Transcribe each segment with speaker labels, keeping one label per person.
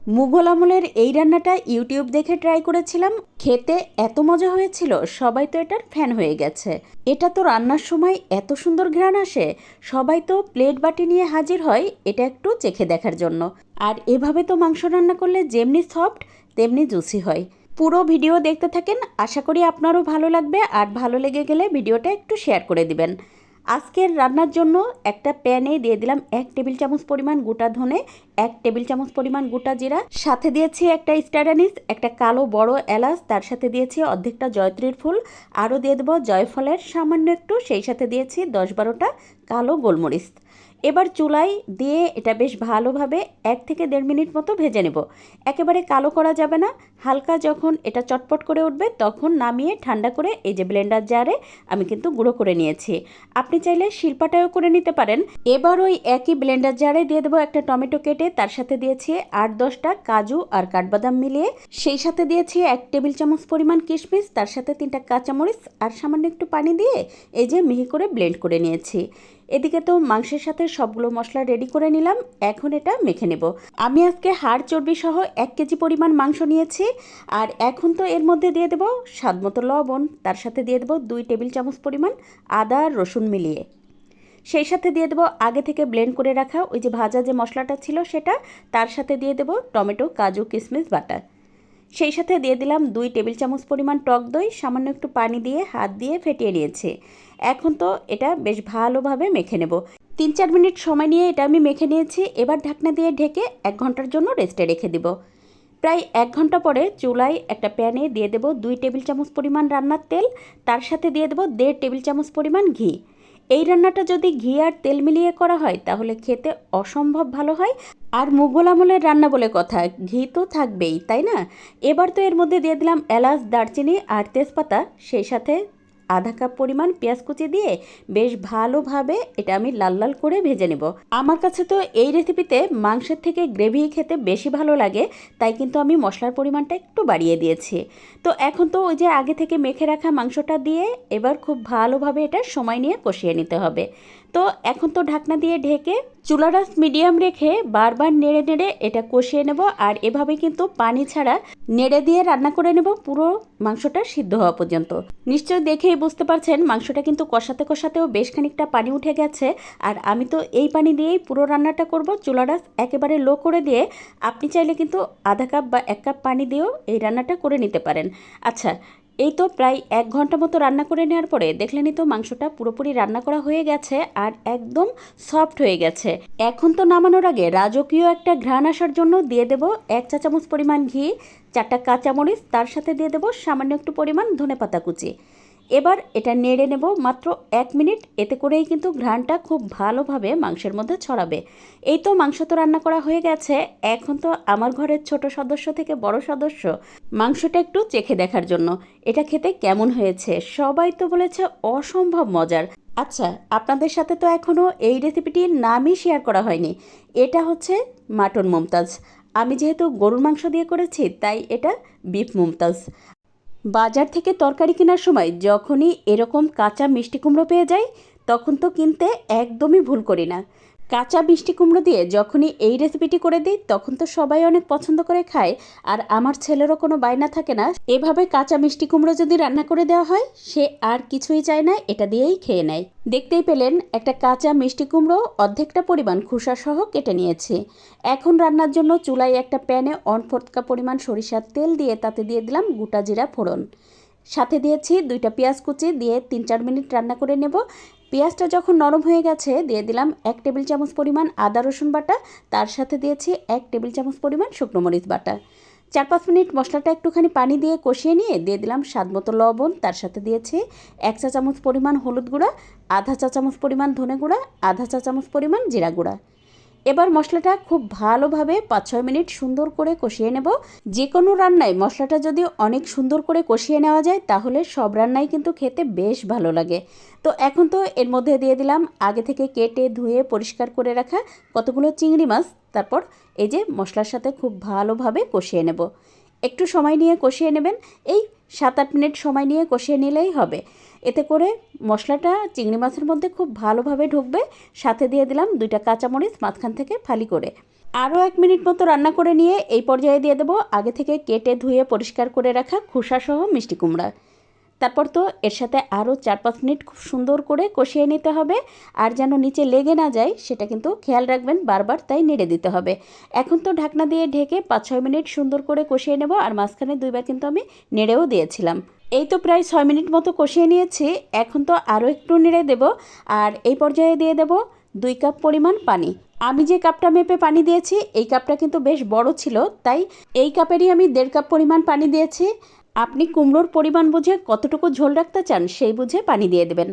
Speaker 1: মুঘল আমলের এই রান্নাটা ইউটিউব দেখে ট্রাই করেছিলাম, খেতে এত মজা হয়েছিল, সবাই তো এটার ফ্যান হয়ে গেছে। এটা তো রান্নার সময় এত সুন্দর ঘ্রাণ আসে, সবাই তো প্লেট বাটি নিয়ে হাজির হয় এটা একটু চেখে দেখার জন্য। আর এভাবে তো মাংস রান্না করলে যেমনি সফট তেমনি জুসি হয়। পুরো ভিডিও দেখতে থাকেন, আশা করি আপনারও ভালো লাগবে, আর ভালো লেগে গেলে ভিডিওটা একটু শেয়ার করে দিবেন। আজকের রান্নার জন্য একটা প্যানে দিয়ে দিলাম 1 টেবিল চামচ পরিমাণ গোটা ধনে, 1 টেবিল চামচ পরিমাণ গোটা জিরা, সাথে দিয়েছি একটা স্টার আনিস, একটা কালো বড় এলাচ, তার সাথে দিয়েছি অর্ধেকটা জয়ত্রীর ফুল, আরও দিয়ে দেবো জয়ফলের সামান্য একটু, সেই সাথে দিয়েছি 10-12টা কালো গোলমরিচ। এবার চুলায় দিয়ে এটা বেশ ভালোভাবে 1 থেকে 1.5 মিনিট মতো ভেজে নেব। একেবারে কালো করা যাবে না, হালকা যখন এটা চটপট করে উঠবে তখন নামিয়ে ঠান্ডা করে এই যে ব্লেন্ডার জারে আমি কিন্তু গুঁড়ো করে নিয়েছি। আপনি চাইলে শিলপাটায়ও করে নিতে পারেন। এবার ওই একই ব্লেন্ডার জারে দিয়ে দেবো একটা টমেটো কেটে, তার সাথে দিয়েছি 8-10টা কাজু আর কাঠবাদাম মিলিয়ে, সেই সাথে দিয়েছি 1 টেবিল চামচ পরিমাণ কিশমিশ, তার সাথে 3টা কাঁচামরিচ আর সামান্য একটু পানি দিয়ে এই যে মিহি করে ব্লেন্ড করে নিয়েছি। এদিকে তো মাংসের সাথে সবগুলো মশলা রেডি করে নিলাম, এখন এটা মেখে নেব। আমি আজকে হাড় চর্বি সহ 1 কেজি পরিমাণ মাংস নিয়েছি। আর এখন তো এর মধ্যে দিয়ে দেবো স্বাদমতো লবণ, তার সাথে দিয়ে দেবো 2 টেবিল চামচ পরিমাণ আদা আর রসুন মিলিয়ে, সেই সাথে দিয়ে দেবো আগে থেকে ব্লেন্ড করে রাখা ওই যে ভাজা যে মশলাটা ছিল সেটা, তার সাথে দিয়ে দেবো টমেটো কাজু কিশমিশ বাটা, সেই সাথে দিয়ে দিলাম 2 টেবিল চামচ পরিমাণ টক দই, সামান্য একটু পানি দিয়ে হাত দিয়ে ফেটিয়ে নিয়েছি। এখন তো এটা বেশ ভালোভাবে মেখে নেব। 3-4 মিনিট সময় নিয়ে এটা আমি মেখে নিয়েছি। এবার ঢাকনা দিয়ে ঢেকে 1 ঘন্টার জন্য রেস্টে রেখে দিব। প্রায় 1 ঘন্টা পরে চুলায় একটা প্যানে দিয়ে দেবো 2 টেবিল চামচ পরিমাণ রান্নার তেল, তার সাথে দিয়ে দেবো 1.5 টেবিল চামচ পরিমাণ ঘি। এই রান্নাটা যদি ঘি আর তেল মিলিয়ে করা হয় তাহলে খেতে অসম্ভব ভালো হয়। আর মুঘল আমলের রান্না বলে কথা, ঘি তো থাকবেই, তাই না? এবার তো এর মধ্যে দিয়ে দিলাম এলাচ, দারচিনি আর তেজপাতা, সেই সাথে আধা কাপ পরিমাণ পেঁয়াজ কুচি দিয়ে বেশ ভালোভাবে এটা আমি লাল লাল করে ভেজে নেব। আমার কাছে তো এই রেসিপিতে মাংসের থেকে গ্রেভি খেতে বেশি ভালো লাগে, তাই কিন্তু আমি মশলার পরিমাণটা একটু বাড়িয়ে দিয়েছি। তো এখন তো ওই যে আগে থেকে মেখে রাখা মাংসটা দিয়ে এবার খুব ভালোভাবে এটা সময় নিয়ে কষিয়ে নিতে হবে। তো এখন তো ঢাকনা দিয়ে ঢেকে চুলার আঁচ মিডিয়াম রেখে বারবার নেড়ে নেড়ে এটা কষিয়ে নেব। আর এভাবে কিন্তু পানি ছাড়া নেড়ে দিয়ে রান্না করে নেব পুরো মাংসটা সিদ্ধ হওয়া পর্যন্ত। নিশ্চয়ই দেখেই বুঝতে পারছেন মাংসটা কিন্তু কষাতে কষাতেও বেশ খানিকটা পানি উঠে গেছে। আর আমি তো এই পানি দিয়েই পুরো রান্নাটা করব। চুলার আঁচ একেবারে লো করে দিয়ে আপনি চাইলে কিন্তু আধা কাপ বা 1 কাপ পানি দিয়েও এই রান্নাটা করে নিতে পারেন। আচ্ছা, এই তো প্রায় 1 ঘন্টা মতো রান্না করে নেওয়ার পরে দেখলেনই তো মাংসটা পুরোপুরি রান্না করা হয়ে গেছে আর একদম সফট হয়ে গেছে। এখন তো নামানোর আগে রাজকীয় একটা ঘ্রাণ আসার জন্য দিয়ে দেব 1 চা চামচ পরিমাণ ঘি, 4টা কাঁচামরিচ, তার সাথে দিয়ে দেব সামান্য একটু পরিমাণ ধনেপাতা কুচি। এবার এটা নেড়ে নেব মাত্র 1 মিনিট, এতে করেই কিন্তু ঘ্রাণটা খুব ভালোভাবে মাংসের মধ্যে ছড়াবে। এই তো মাংস তো রান্না করা হয়ে গেছে। এখন তো আমার ঘরের ছোট সদস্য থেকে বড় সদস্য মাংসটা একটু চেখে দেখার জন্য এটা খেতে কেমন হয়েছে। সবাই তো বলেছে অসম্ভব মজার। আচ্ছা, আপনাদের সাথে তো এখনও এই রেসিপিটির নামই শেয়ার করা হয়নি। এটা হচ্ছে মাটন মুমতাজ। আমি যেহেতু গরুর মাংস দিয়ে করেছি তাই এটা বিফ মুমতাজ। বাজার থেকে তরকারি কেনার সময় যখনই এরকম কাঁচা মিষ্টি কুমড়ো পেয়ে যাই তখন তো কিনতে একদমই ভুল করি না। কাঁচা মিষ্টি কুমড়ো দিয়ে যখনই এই রেসিপিটি করে দিই তখন তো সবাই অনেক পছন্দ করে খায়। আর আমার ছেলেরও কোনো বায়না থাকে না, এভাবে কাঁচা মিষ্টি কুমড়ো যদি রান্না করে দেওয়া হয় সে আর কিছুই চায় না, এটা দিয়েই খেয়ে নেয়। দেখতেই পেলেন একটা কাঁচা মিষ্টি কুমড়ো অর্ধেকটা পরিমাণ খোসা সহ কেটে নিয়েছি। এখন রান্নার জন্য চুলায় একটা প্যানে 1/4 কাপ পরিমাণ সরিষার তেল দিয়ে তাতে দিয়ে দিলাম গোটা জিরা ফোড়ন, সাথে দিয়েছি 2টা পেঁয়াজ কুচি দিয়ে 3-4 মিনিট রান্না করে নেব। পেঁয়াজটা যখন নরম হয়ে গেছে দিয়ে দিলাম 1 টেবিল চামচ পরিমাণ আদা রসুন বাটা, তার সাথে দিয়েছি 1 টেবিল চামচ পরিমাণ শুকনো মরিচ বাটা। 4-5 মিনিট মশলাটা একটুখানি পানি দিয়ে কষিয়ে নিয়ে দিয়ে দিলাম স্বাদমতো লবণ, তার সাথে দিয়েছি 1 চা চামচ পরিমাণ হলুদ গুঁড়া, আধা চা চামচ পরিমাণ ধনে গুঁড়া, আধা চা চামচ পরিমাণ জিরা গুঁড়া। এবার মশলাটা খুব ভালোভাবে 5-6 মিনিট সুন্দর করে কষিয়ে নেব। যে কোনো রান্নায় মশলাটা যদি অনেক সুন্দর করে কষিয়ে নেওয়া যায় তাহলে সব রান্নাই কিন্তু খেতে বেশ ভালো লাগে। তো এখন তো এর মধ্যে দিয়ে দিলাম আগে থেকে কেটে ধুয়ে পরিষ্কার করে রাখা কতগুলো চিংড়ি মাছ, তারপর এই যে মশলার সাথে খুব ভালোভাবে কষিয়ে নেব। একটু সময় নিয়ে কষিয়ে নেবেন, এই 7-8 মিনিট সময় নিয়ে কষিয়ে নিলেই হবে। এতে করে মশলাটা চিংড়ি মাছের মধ্যে খুব ভালোভাবে ঢুকবে। সাথে দিয়ে দিলাম 2টা কাঁচামরিচ মাঝখান থেকে ফালি করে। আরও 1 মিনিট মতো রান্না করে নিয়ে এই পর্যায়ে দিয়ে দেবো আগে থেকে কেটে ধুয়ে পরিষ্কার করে রাখা খোসাসহ মিষ্টি কুমড়া। তারপর তো এর সাথে আরও 4-5 মিনিট খুব সুন্দর করে কষিয়ে নিতে হবে। আর যেন নিচে লেগে না যায় সেটা কিন্তু খেয়াল রাখবেন, বারবার তাই নেড়ে দিতে হবে। এখন তো ঢাকনা দিয়ে ঢেকে 5-6 মিনিট সুন্দর করে কষিয়ে নেব। আর মাঝখানে 2বার কিন্তু আমি নেড়েও দিয়েছিলাম। এই তো প্রায় 6 মিনিট মতো কষিয়ে নিয়েছি। এখন তো আরও একটু নেড়ে দেব। আর এই পর্যায়ে দিয়ে দেব 2 কাপ পরিমাণ পানি। আমি যে কাপটা মেপে পানি দিয়েছি এই কাপটা কিন্তু বেশ বড় ছিল, তাই এই কাপেরই আমি 1.5 কাপ পরিমাণ পানি দিয়েছি। আপনি কুমড়োর পরিমাণ বুঝে কতটুকু ঝোল রাখতে চান সেই বুঝে পানি দিয়ে দেবেন।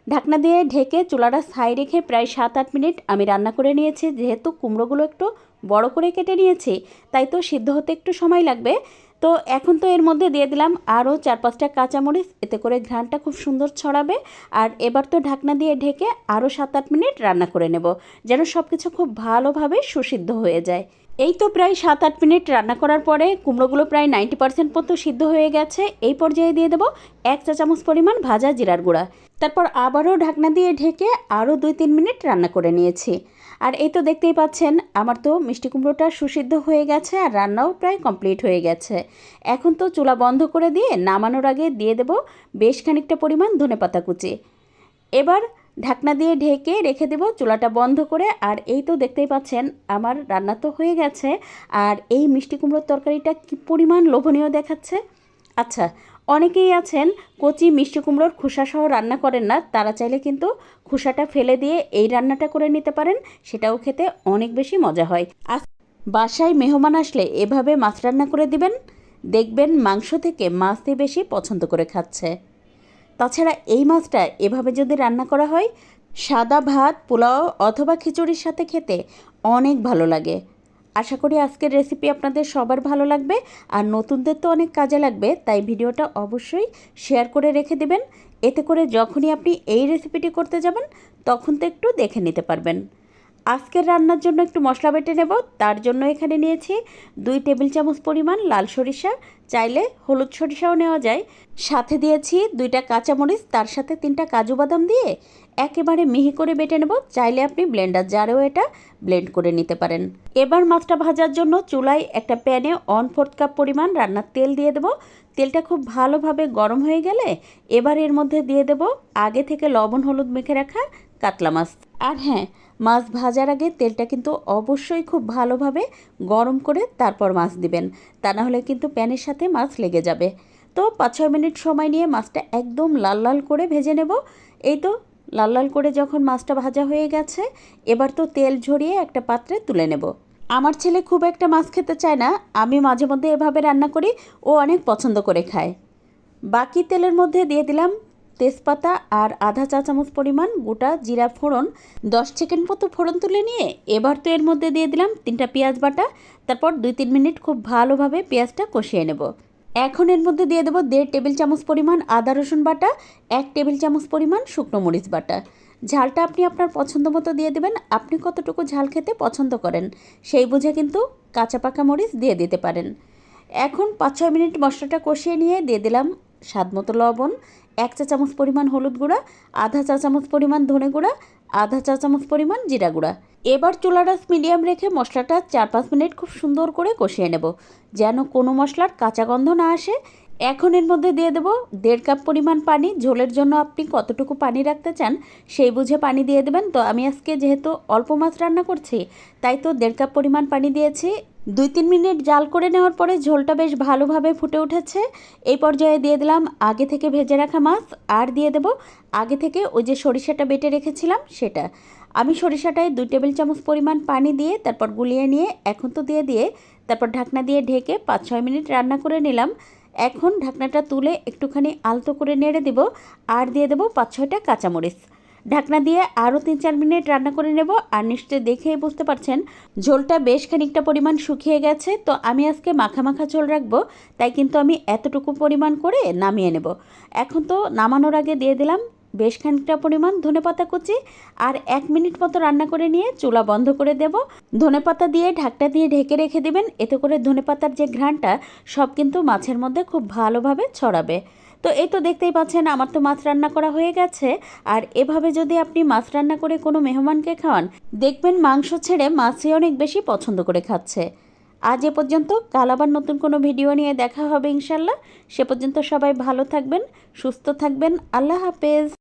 Speaker 1: ঢাকনা দিয়ে ঢেকে চুলাটা ছাই রেখে প্রায় 7-8 মিনিট আমি রান্না করে নিয়েছি। যেহেতু কুমড়োগুলো একটু বড় করে কেটে নিয়েছি তাই তো সিদ্ধ হতে একটু সময় লাগবে। তো এখন তো এর মধ্যে দিয়ে দিলাম আরও 4-5টা কাঁচামরিচ, এতে করে ঘ্রাণটা খুব সুন্দর ছড়াবে। আর এবার তো ঢাকনা দিয়ে ঢেকে আরও 7-8 মিনিট রান্না করে নেব, যেন সব কিছু খুব ভালোভাবে সুসিদ্ধ হয়ে যায়। এই তো প্রায় 7-8 মিনিট রান্না করার পরে কুমড়োগুলো প্রায় 90% মতো সিদ্ধ হয়ে গেছে। এই পর্যায়ে দিয়ে দেবো 1 চা চামচ পরিমাণ ভাজা জিরার গুঁড়া। তারপর আবারও ঢাকনা দিয়ে ঢেকে আরও 2-3 মিনিট রান্না করে নিয়েছি। আর এই তো দেখতেই পাচ্ছেন আমার তো মিষ্টি কুমড়োটা সুসিদ্ধ হয়ে গেছে আর রান্নাও প্রায় কমপ্লিট হয়ে গেছে। এখন তো চুলা বন্ধ করে দিয়ে নামানোর আগে দিয়ে দেবো বেশ খানিকটা পরিমাণ ধনেপাতা কুচি। এবার ঢাকনা দিয়ে ঢেকে রেখে দেব চুলাটা বন্ধ করে। আর এই তো দেখতেই পাচ্ছেন আমার রান্না তো হয়ে গেছে। আর এই মিষ্টি কুমড়োর তরকারিটা কী পরিমাণ লোভনীয় দেখাচ্ছে। আচ্ছা, অনেকেই আছেন কচি মিষ্টি কুমড়োর খোসাসহ রান্না করেন না, তারা চাইলে কিন্তু খোসাটা ফেলে দিয়ে এই রান্নাটা করে নিতে পারেন, সেটাও খেতে অনেক বেশি মজা হয়। আর বাসায় মেহমান আসলে এভাবে মাছ রান্না করে দিবেন, দেখবেন মাংস থেকে মাছই বেশি পছন্দ করে খাচ্ছে। তাছাড়া এই মাছটা এভাবে যদি রান্না করা হয় সাদা ভাত, পোলাও অথবা খিচুড়ির সাথে খেতে অনেক ভালো লাগে। আশা করি আজকের রেসিপি আপনাদের সবার ভালো লাগবে আর নতুনদের তো অনেক কাজে লাগবে, তাই ভিডিওটা অবশ্যই শেয়ার করে রেখে দেবেন। এতে করে যখনই আপনি এই রেসিপিটি করতে যাবেন তখন তো একটু দেখে নিতে পারবেন। আজকের রান্নার জন্য একটু মশলা বেটে নেব। তার জন্য এখানে নিয়েছি 2 টেবিল চামচ পরিমাণ লাল সরিষা, চাইলে হলুদ সরিষাও নেওয়া যায়। সাথে দিয়েছি 2টা কাঁচামরিচ, তার সাথে 3টা কাজু বাদাম দিয়ে একেবারে মিহি করে বেটে নেব। চাইলে আপনি ব্লেন্ডার জারেও এটা ব্লেন্ড করে নিতে পারেন। এবার মাছটা ভাজার জন্য চুলায় একটা প্যানে 1/4 কাপ পরিমাণ রান্নার তেল দিয়ে দেব। তেলটা খুব ভালোভাবে গরম হয়ে গেলে এবার এর মধ্যে দিয়ে দেব আগে থেকে লবণ হলুদ মেখে রাখা কাতলা মাছ। আর হ্যাঁ, মাছ ভাজার আগে তেলটা কিন্তু অবশ্যই খুব ভালোভাবে গরম করে তারপর মাছ দিবেন, তা না হলে কিন্তু প্যানের সাথে মাছ লেগে যাবে। তো 5-6 মিনিট সময় নিয়ে মাছটা একদম লাল লাল করে ভেজে নেব। এই তো লাল লাল করে যখন মাছটা ভাজা হয়ে গেছে এবার তো তেল ঝরিয়ে একটা পাত্রে তুলে নেব। আমার ছেলে খুব একটা মাছ খেতে চায় না, আমি মাঝে মধ্যে এভাবে রান্না করি, ও অনেক পছন্দ করে খায়। বাকি তেলের মধ্যে দিয়ে দিলাম তেজপাতা আর আধা চা চামচ পরিমাণ গোটা জিরা ফোড়ন। 10 সেকেন্ড মতো ফোড়ন তুলে নিয়ে এবার তো এর মধ্যে দিয়ে দিলাম 3টা পেঁয়াজ বাটা। তারপর 2-3 মিনিট খুব ভালোভাবে পেঁয়াজটা কষিয়ে নেব। এখন এর মধ্যে দিয়ে দেবো 1.5 টেবিল চামচ পরিমাণ আদা রসুন বাটা, 1 টেবিল চামচ পরিমাণ শুকনো মরিচ বাটা। ঝালটা আপনি আপনার পছন্দ মতো দিয়ে দেবেন, আপনি কতটুকু ঝাল খেতে পছন্দ করেন সেই বুঝে কিন্তু কাঁচা পাকা মরিচ দিয়ে দিতে পারেন। এখন 5-6 মিনিট মশলাটা কষিয়ে নিয়ে দিয়ে দিলাম স্বাদ মতো লবণ, 1 চা চামচ পরিমাণ হলুদ গুঁড়া, আধা চা চামচ পরিমাণ ধনে গুঁড়া, আধা চা চামচ পরিমাণ জিরা গুঁড়া। এবার চুলার আঁচ মিডিয়াম রেখে মশলাটা 4-5 মিনিট খুব সুন্দর করে কষিয়ে নেব, যেন কোনো মশলার কাঁচা গন্ধ না আসে। এখন এর মধ্যে দিয়ে দেবো 1.5 কাপ পরিমাণ পানি। ঝোলের জন্য আপনি কতটুকু পানি রাখতে চান সেই বুঝে পানি দিয়ে দেবেন। তো আমি আজকে যেহেতু অল্প মাছ রান্না করছি তাই তো 1.5 কাপ পরিমাণ পানি দিয়েছি। 2-3 মিনিট জাল করে নেওয়ার পরে ঝোলটা বেশ ভালোভাবে ফুটে উঠেছে। এই পর্যায়ে দিয়ে দিলাম আগে থেকে ভেজে রাখা মাছ, আর দিয়ে দেব আগে থেকে ওই যে সরিষাটা বেটে রেখেছিলাম সেটা। আমি সরিষাটায় 2 টেবিল চামচ পরিমাণ পানি দিয়ে তারপর গুলিয়ে নিয়ে এখন তো দিয়ে তারপর ঢাকনা দিয়ে ঢেকে 5-6 মিনিট রান্না করে নিলাম। এখন ঢাকনাটা তুলে একটুখানি আলতো করে নেড়ে দেব আর দিয়ে দেবো 5-6টা কাঁচামরিচ। ঢাকনা দিয়ে আরও 3-4 মিনিট রান্না করে নেব। আর নিশ্চয়ই দেখেই বুঝতে পারছেন ঝোলটা বেশ খানিকটা পরিমাণ শুকিয়ে গেছে। তো আমি আজকে মাখা মাখা ঝোল রাখবো, তাই কিন্তু আমি এতটুকু পরিমাণ করে নামিয়ে নেব। এখন তো নামানোর আগে দিয়ে দিলাম বেশ খানিকটা পরিমাণ ধনেপাতা কুচি। আর 1 মিনিট মতো রান্না করে নিয়ে চুলা বন্ধ করে দেব। ধনেপাতা দিয়ে ঢাকটা দিয়ে ঢেকে রেখে দেবেন, এতে করে ধনেপাতার যে ঘ্রাণটা সব কিন্তু মাছের মধ্যে খুব ভালোভাবে ছড়াবে। তো এই তো দেখতেই পাচ্ছেন আমার তো মাছ রান্না করা হয়ে গেছে। আর এভাবে যদি আপনি মাছ রান্না করে কোনো মেহমানকে খাওয়ান, দেখবেন মাংস ছেড়ে মাছই অনেক বেশি পছন্দ করে খাচ্ছে। আজ এ পর্যন্ত, কাল আবার নতুন কোনো ভিডিও নিয়ে দেখা হবে ইনশাল্লাহ। সে পর্যন্ত সবাই ভালো থাকবেন, সুস্থ থাকবেন। আল্লাহ হাফেজ।